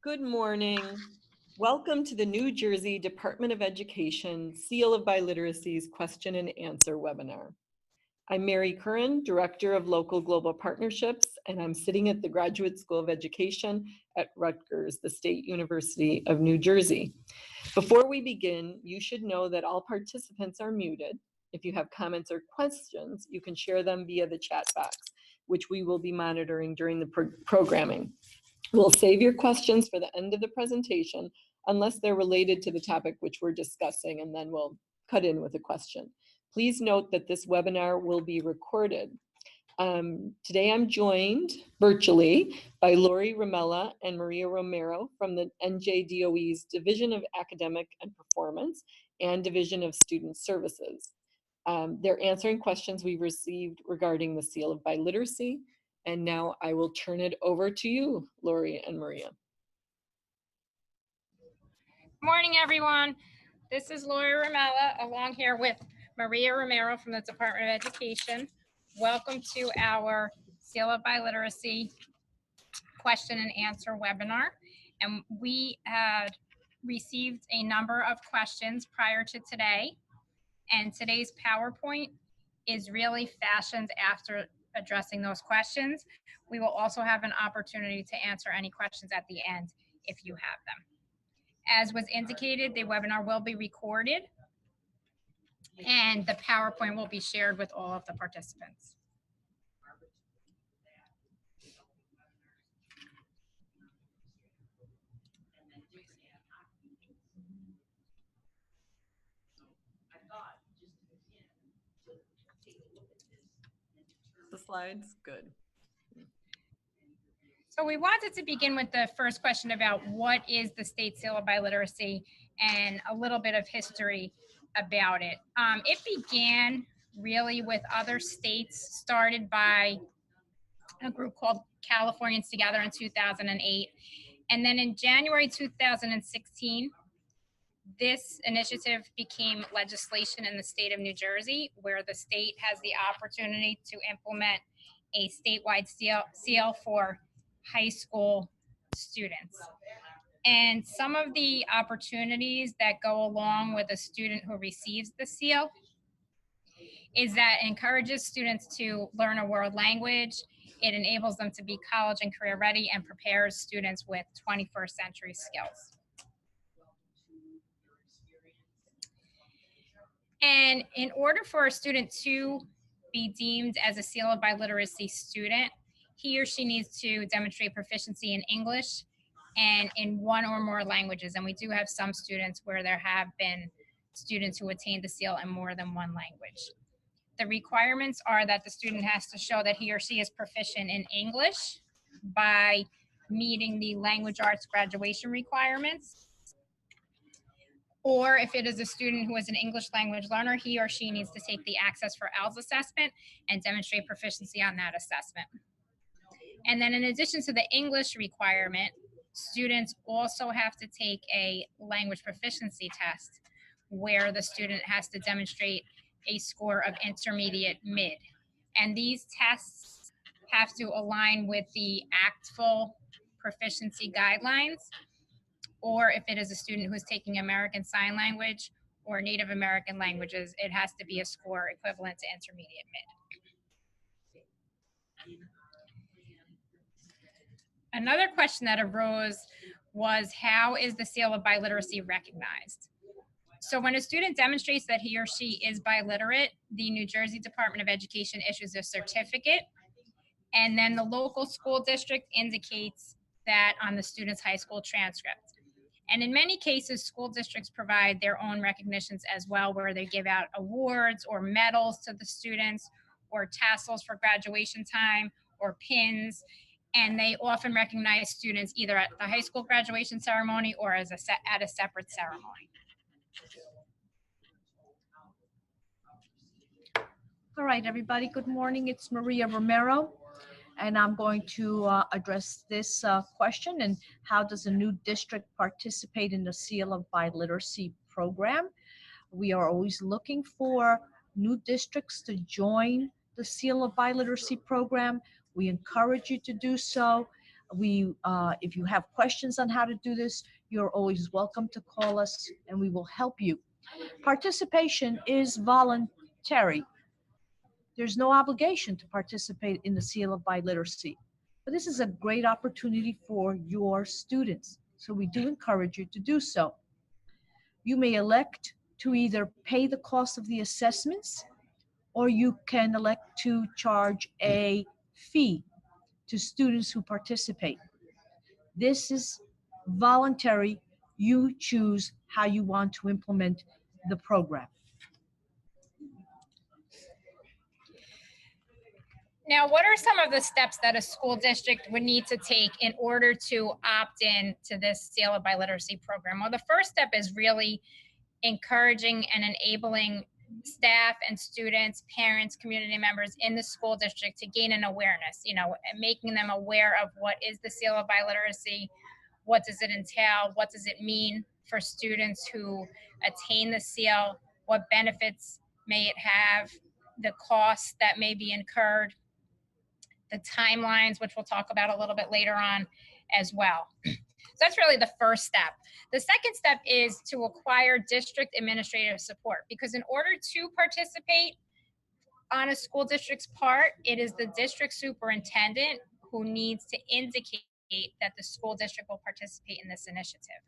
Good morning. Welcome to the New Jersey Department of Education Seal of Biliteracy's question and answer webinar. I'm Mary Curran, Director of Local Global Partnerships, and I'm sitting at the Graduate School of Education at Rutgers, the State University of New Jersey. Before we begin, you should know that all participants are muted. If you have comments or questions, you can share them via the chat box, which we will be monitoring during the programming. We'll save your questions for the end of the presentation unless they're related to the topic which we're discussing, and then we'll cut in with a question. Please note that this webinar will be recorded. Today I'm joined virtually by Lori Ramella and Maria Romero from the NJDOE's Division of Academic and Performance and Division of Student Services. They're answering questions we've received regarding the Seal of Biliteracy. And now I will turn it over to you, Lori and Maria. Morning, everyone. This is Lori Ramella, along here with Maria Romero from the Department of Education. Welcome to our Seal of Biliteracy question and answer webinar. And we had received a number of questions prior to today. And today's PowerPoint is really fashioned after addressing those questions. We will also have an opportunity to answer any questions at the end if you have them. As was indicated, the webinar will be recorded and the PowerPoint will be shared with all of the participants. The slides, good. So we wanted to begin with the first question about what is the State Seal of Biliteracy and a little bit of history about it. It began really with other states, started by a group called Californians Together in 2008. And then in January 2016, this initiative became legislation in the state of New Jersey, where the state has the opportunity to implement a statewide seal for high school students. And some of the opportunities that go along with a student who receives the seal is that it encourages students to learn a world language. It enables them to be college and career ready and prepares students with 21st century skills. And in order for a student to be deemed as a Seal of Biliteracy student, he or she needs to demonstrate proficiency in English and in one or more languages. And we do have some students where there have been students who attained the seal in more than one language. The requirements are that the student has to show that he or she is proficient in English by meeting the language arts graduation requirements. Or if it is a student who is an English language learner, he or she needs to take the Access for ELS assessment and demonstrate proficiency on that assessment. And then in addition to the English requirement, students also have to take a language proficiency test where the student has to demonstrate a score of intermediate mid. And these tests have to align with the ACTFL proficiency guidelines, or if it is a student who's taking American Sign Language or Native American languages, it has to be a score equivalent to intermediate mid. Another question that arose was, how is the Seal of Biliteracy recognized? So when a student demonstrates that he or she is biliterate, the New Jersey Department of Education issues a certificate, and then the local school district indicates that on the student's high school transcript. And in many cases, school districts provide their own recognitions as well, where they give out awards or medals to the students, or tassels for graduation time, or pins. And they often recognize students either at the high school graduation ceremony or as at a separate ceremony. All right, everybody, good morning. It's Maria Romero, and I'm going to address this question, and how does a new district participate in the Seal of Biliteracy program? We are always looking for new districts to join the Seal of Biliteracy program. We encourage you to do so. If you have questions on how to do this, you're always welcome to call us and we will help you. Participation is voluntary. There's no obligation to participate in the Seal of Biliteracy, but this is a great opportunity for your students. So we do encourage you to do so. You may elect to either pay the cost of the assessments, or you can elect to charge a fee to students who participate. This is voluntary. You choose how you want to implement the program. Now, what are some of the steps that a school district would need to take in order to opt in to this Seal of Biliteracy program? Well, the first step is really encouraging and enabling staff and students, parents, community members in the school district to gain an awareness, and making them aware of what is the Seal of Biliteracy, what does it entail, what does it mean for students who attain the seal, what benefits may it have, the costs that may be incurred, the timelines, which we'll talk about a little bit later on as well. So that's really the first step. The second step is to acquire district administrative support, because in order to participate on a school district's part, it is the district superintendent who needs to indicate that the school district will participate in this initiative.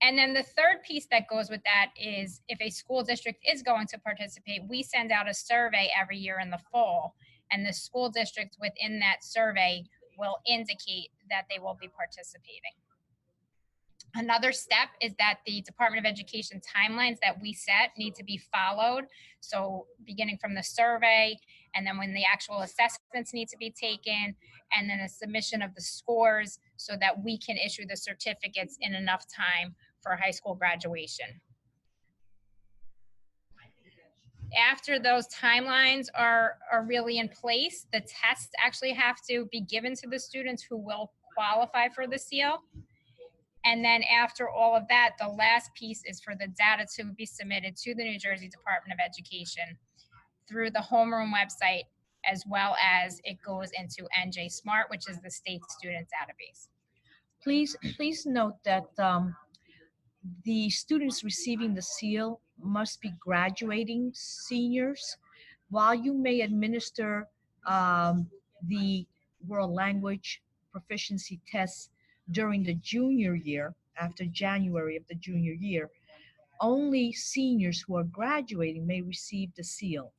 And then the third piece that goes with that is, if a school district is going to participate, we send out a survey every year in the fall, and the school district within that survey will indicate that they will be participating. Another step is that the Department of Education timelines that we set need to be followed. So beginning from the survey, and then when the actual assessments need to be taken, and then a submission of the scores so that we can issue the certificates in enough time for high school graduation. After those timelines are really in place, the tests actually have to be given to the students who will qualify for the seal. And then after all of that, the last piece is for the data to be submitted to the New Jersey Department of Education through the homeroom website, as well as it goes into NJ Smart, which is the state student database. Please note that the students receiving the seal must be graduating seniors. While you may administer the world language proficiency tests during the junior year, after January of the junior year, only seniors who are graduating may receive the seal.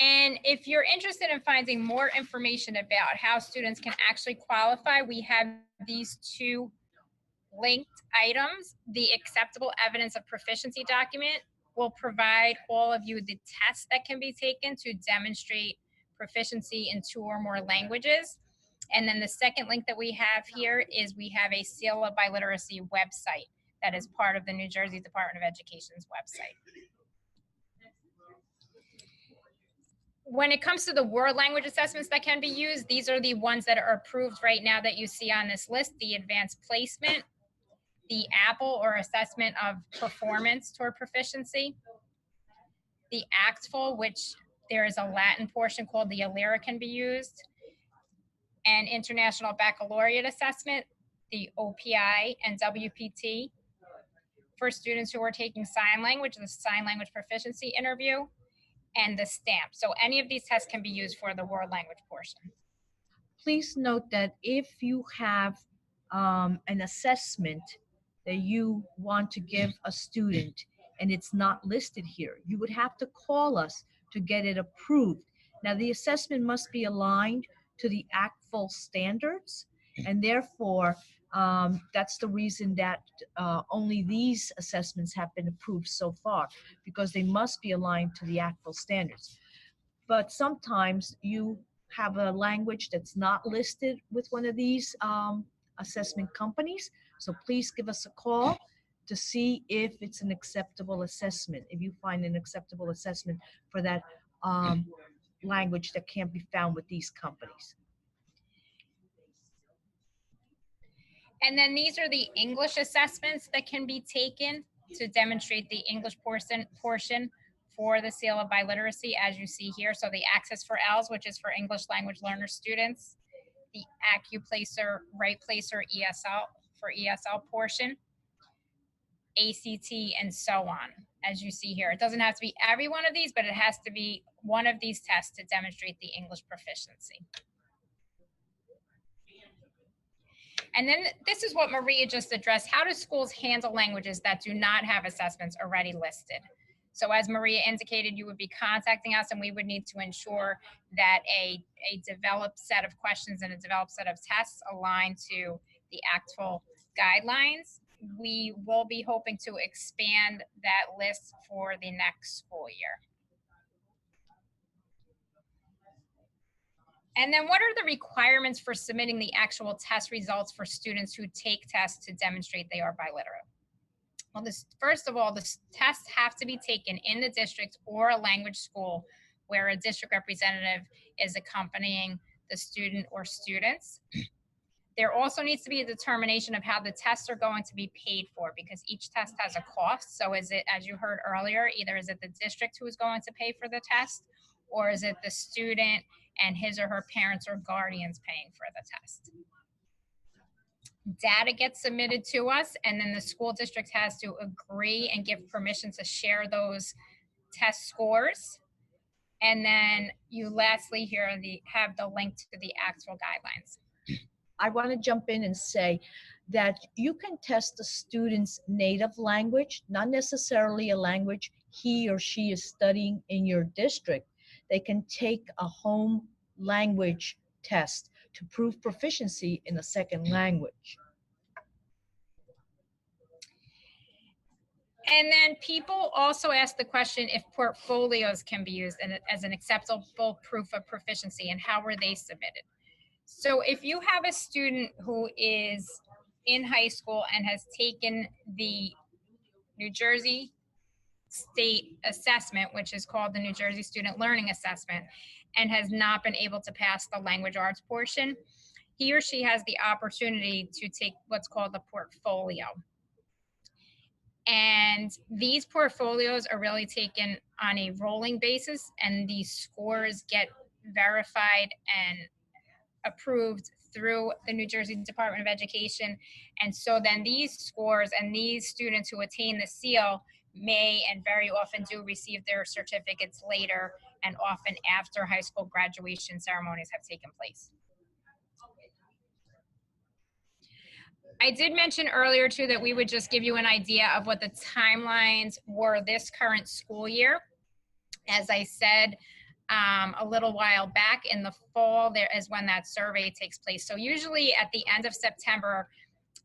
And if you're interested in finding more information about how students can actually qualify, we have these two linked items. The Acceptable Evidence of Proficiency document will provide all of you the tests that can be taken to demonstrate proficiency in 2 or more languages. And then the second link that we have here is we have a Seal of Biliteracy website that is part of the New Jersey Department of Education's website. When it comes to the world language assessments that can be used, these are the ones that are approved right now that you see on this list: the advanced placement, the APPLE, or assessment of performance toward proficiency, the ACTFL, which there is a Latin portion called the ALERA can be used, and International Baccalaureate Assessment, the OPI and WPT. For students who are taking sign language, the sign language proficiency interview, and the stamp. So any of these tests can be used for the world language portion. Please note that if you have an assessment that you want to give a student and it's not listed here, you would have to call us to get it approved. Now, the assessment must be aligned to the ACTFL standards, and therefore that's the reason that only these assessments have been approved so far, because they must be aligned to the ACTFL standards. But sometimes you have a language that's not listed with one of these assessment companies. So please give us a call to see if it's an acceptable assessment, if you find an acceptable assessment for that language that can't be found with these companies. And then these are the English assessments that can be taken to demonstrate the English portion for the Seal of Biliteracy, as you see here. So the Access for ELS, which is for English language learner students, the AccuPlacer, Right Placer ESL for ESL portion, ACT, and so on, as you see here. It doesn't have to be every one of these, but it has to be one of these tests to demonstrate the English proficiency. And then this is what Maria just addressed. How do schools handle languages that do not have assessments already listed? So as Maria indicated, you would be contacting us and we would need to ensure that a developed set of questions and a developed set of tests align to the actual guidelines. We will be hoping to expand that list for the next school year. And then what are the requirements for submitting the actual test results for students who take tests to demonstrate they are biliterate? Well, first of all, the tests have to be taken in the district or a language school where a district representative is accompanying the student or students. There also needs to be a determination of how the tests are going to be paid for, because each test has a cost. So is it, as you heard earlier, either is it the district who is going to pay for the test, or is it the student and his or her parents or guardians paying for the test? Data gets submitted to us, and then the school district has to agree and give permission to share those test scores. And then you lastly here have the link to the actual guidelines. I want to jump in and say that you can test the student's native language, not necessarily a language he or she is studying in your district. They can take a home language test to prove proficiency in a second language. And then people also ask the question if portfolios can be used as an acceptable proof of proficiency, and how were they submitted? So if you have a student who is in high school and has taken the New Jersey State Assessment, which is called the New Jersey Student Learning Assessment, and has not been able to pass the language arts portion, he or she has the opportunity to take what's called the portfolio. And these portfolios are really taken on a rolling basis, and these scores get verified and approved through the New Jersey Department of Education. And so then these scores and these students who attain the seal may and very often do receive their certificates later, and often after high school graduation ceremonies have taken place. I did mention earlier too that we would just give you an idea of what the timelines were this current school year. As I said a little while back, in the fall, there is when that survey takes place. So usually at the end of September,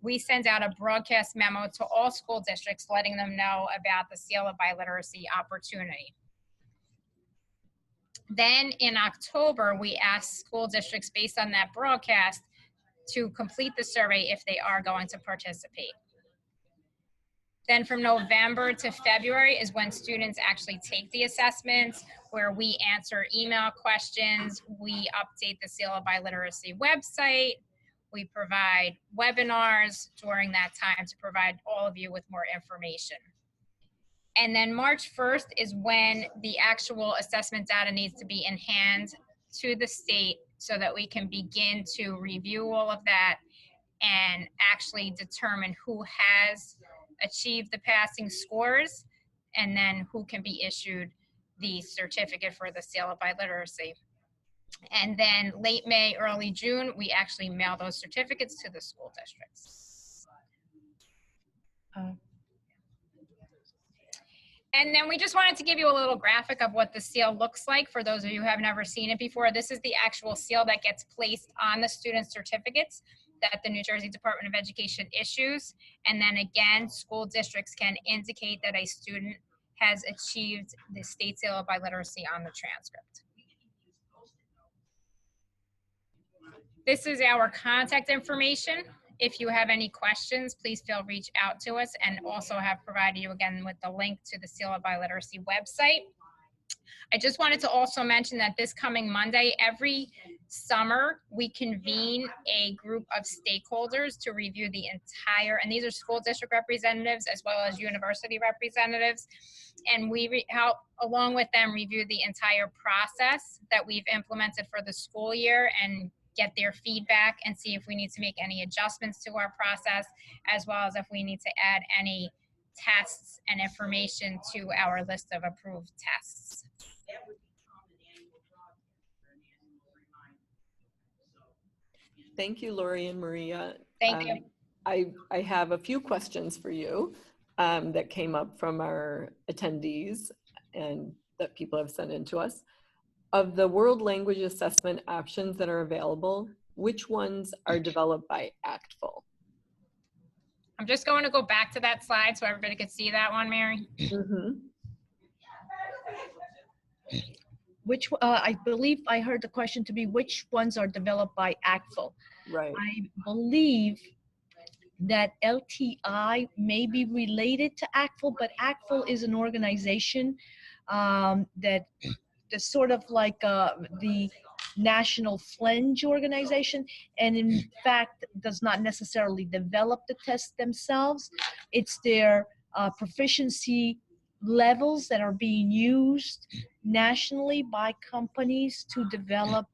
we send out a broadcast memo to all school districts letting them know about the Seal of Biliteracy opportunity. Then in October, we ask school districts, based on that broadcast, to complete the survey if they are going to participate. Then from November to February is when students actually take the assessments, where we answer email questions, we update the Seal of Biliteracy website, we provide webinars during that time to provide all of you with more information. And then March 1st is when the actual assessment data needs to be in hand to the state so that we can begin to review all of that and actually determine who has achieved the passing scores, and then who can be issued the certificate for the Seal of Biliteracy. And then late May, early June, we actually mail those certificates to the school districts. And then we just wanted to give you a little graphic of what the seal looks like for those of you who have never seen it before. This is the actual seal that gets placed on the student certificates that the New Jersey Department of Education issues. And then again, school districts can indicate that a student has achieved the state seal of biliteracy on the transcript. This is our contact information. If you have any questions, please feel free to reach out to us, and also have provided you again with the link to the Seal of Biliteracy website. I just wanted to also mention that this coming Monday, every summer, we convene a group of stakeholders to review the entire, and these are school district representatives as well as university representatives, and we help along with them review the entire process that we've implemented for the school year and get their feedback and see if we need to make any adjustments to our process, as well as if we need to add any tests and information to our list of approved tests. Thank you, Lori and Maria. Thank you. I have a few questions for you that came up from our attendees and that people have sent in to us. Of the world language assessment options that are available, which ones are developed by ACTFL? I'm just going to go back to that slide so everybody could see that one, Mary. Mm-hmm. Which, I believe I heard the question to be which ones are developed by ACTFL. Right. I believe that LTI may be related to ACTFL, but ACTFL is an organization that's sort of like the National Flange organization, and in fact does not necessarily develop the tests themselves. It's their proficiency levels that are being used nationally by companies to develop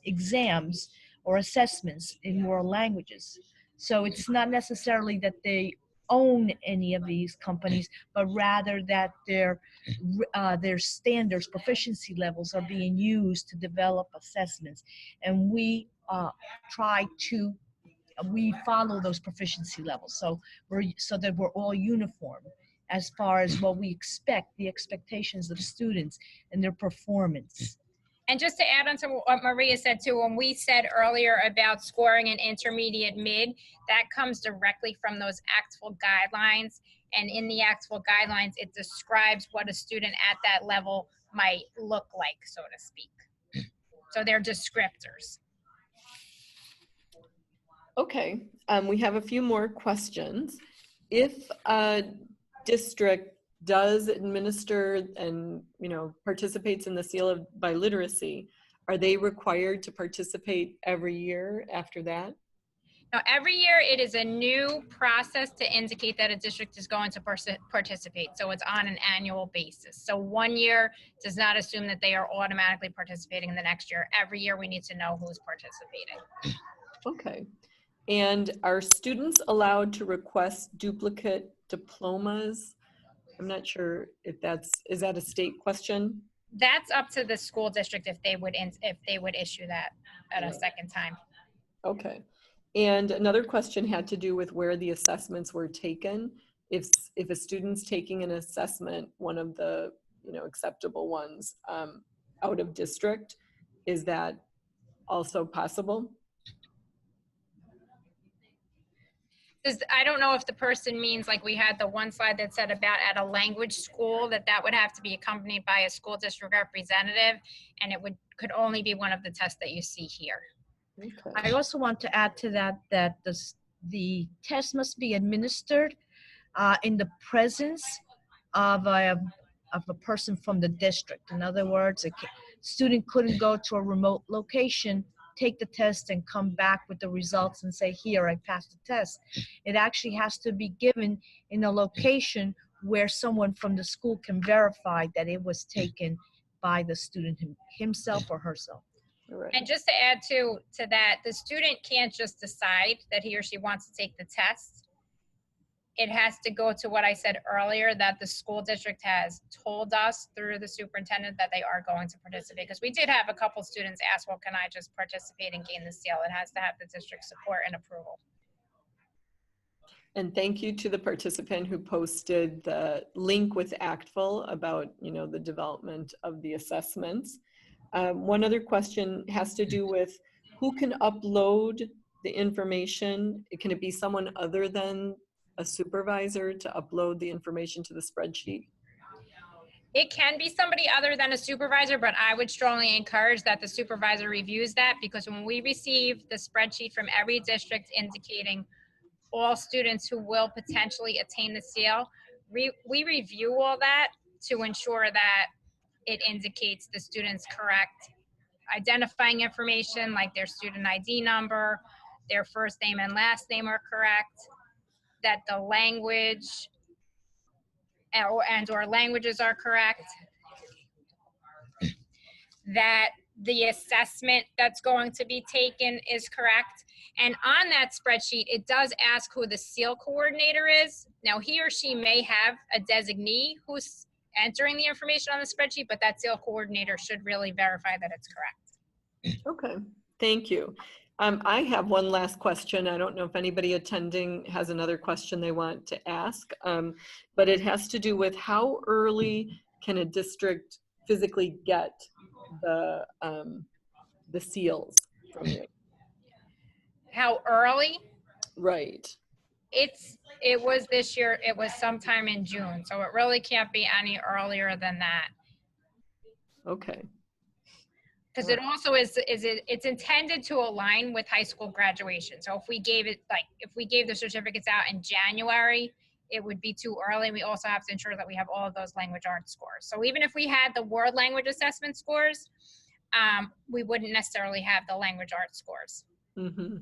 exams or assessments in world languages. So it's not necessarily that they own any of these companies, but rather that their standards, proficiency levels are being used to develop assessments. And we follow those proficiency levels. So that we're all uniform as far as what we expect, the expectations of students and their performance. And just to add on to what Maria said too, when we said earlier about scoring an intermediate mid, that comes directly from those ACTFL guidelines. And in the ACTFL guidelines, it describes what a student at that level might look like, so to speak. So they're descriptors. Okay, we have a few more questions. If a district does administer and participates in the Seal of Biliteracy, are they required to participate every year after that? Now, every year it is a new process to indicate that a district is going to participate. So it's on an annual basis. So 1 year does not assume that they are automatically participating in the next year. Every year we need to know who's participating. Okay. And are students allowed to request duplicate diplomas? I'm not sure if is that a state question? That's up to the school district if they would issue that at a second time. Okay. And another question had to do with where the assessments were taken. If a student's taking an assessment, one of the acceptable ones out of district, is that also possible? I don't know if the person means, like we had the one slide that said about at a language school, that would have to be accompanied by a school district representative, and it could only be one of the tests that you see here. Okay. I also want to add to that the test must be administered in the presence of a person from the district. In other words, a student couldn't go to a remote location, take the test, and come back with the results and say, here, I passed the test. It actually has to be given in a location where someone from the school can verify that it was taken by the student himself or herself. Right. And just to add to that, the student can't just decide that he or she wants to take the test. It has to go to what I said earlier, that the school district has told us through the superintendent that they are going to participate. Because we did have a couple students ask, well, can I just participate and gain the seal? It has to have the district support and approval. And thank you to the participant who posted the link with ACTFL about the development of the assessments. One other question has to do with who can upload the information. Can it be someone other than a supervisor to upload the information to the spreadsheet? It can be somebody other than a supervisor, but I would strongly encourage that the supervisor reviews that, because when we receive the spreadsheet from every district indicating all students who will potentially attain the seal, we review all that to ensure that it indicates the student's correct identifying information like their student ID number, their first name and last name are correct, that the language and or languages are correct, that the assessment that's going to be taken is correct. And on that spreadsheet, it does ask who the SEAL coordinator is. Now, he or she may have a designee who's entering the information on the spreadsheet, but that SEAL coordinator should really verify that it's correct. Okay, thank you. I have one last question. I don't know if anybody attending has another question they want to ask, but it has to do with how early can a district physically get the seals from you? How early? Right. It was this year, it was sometime in June, so it really can't be any earlier than that. Okay. Because it also it's intended to align with high school graduation. So if we gave the certificates out in January, it would be too early. We also have to ensure that we have all of those language arts scores. So even if we had the world language assessment scores, we wouldn't necessarily have the language arts scores. Mm-hmm.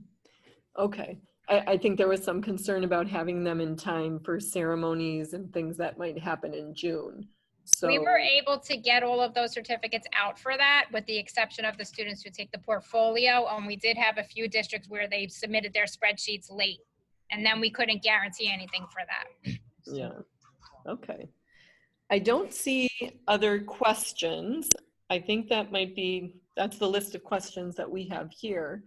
Okay. I think there was some concern about having them in time for ceremonies and things that might happen in June. So we were able to get all of those certificates out for that, with the exception of the students who take the portfolio. And we did have a few districts where they submitted their spreadsheets late, and then we couldn't guarantee anything for that. yeah. Okay. I don't see other questions. I think that's the list of questions that we have here.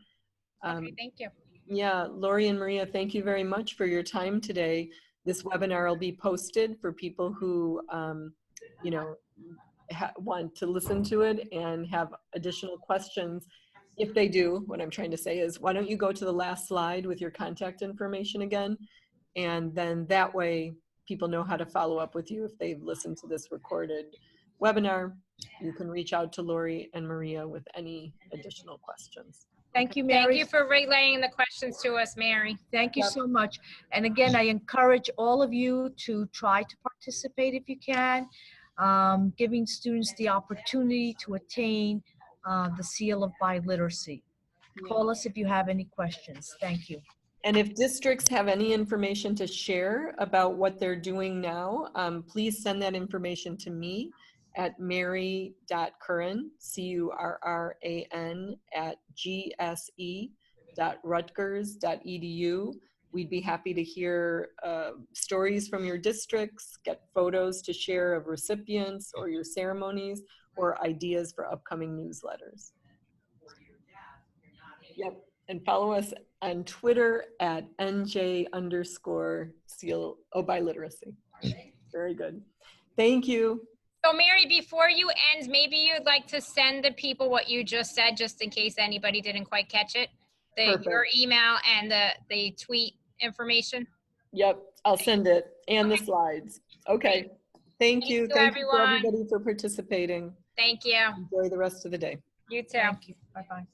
Okay, thank you. Yeah, Lori and Maria, thank you very much for your time today. This webinar will be posted for people who, want to listen to it and have additional questions. If they do, what I'm trying to say is, why don't you go to the last slide with your contact information again? And then that way people know how to follow up with you if they've listened to this recorded webinar. You can reach out to Lori and Maria with any additional questions. Thank you, Mary. Thank you for relaying the questions to us, Mary. Thank you so much. And again, I encourage all of you to try to participate if you can, giving students the opportunity to attain the Seal of Biliteracy. Call us if you have any questions. Thank you. And if districts have any information to share about what they're doing now, please send that information to me at mary.curran, CURRAN, @gse.rutgers.edu. We'd be happy to hear stories from your districts, get photos to share of recipients or your ceremonies, or ideas for upcoming newsletters. Yep, and follow us on Twitter at NJ_Seal of Biliteracy. Very good. Thank you. So Mary, before you end, maybe you'd like to send the people what you just said, just in case anybody didn't quite catch it. Your email and the tweet information. Yep, I'll send it and the slides. Okay. Thank you. Thank you for everybody for participating. Thank you. Enjoy the rest of the day. You too. Thank you. Bye-bye.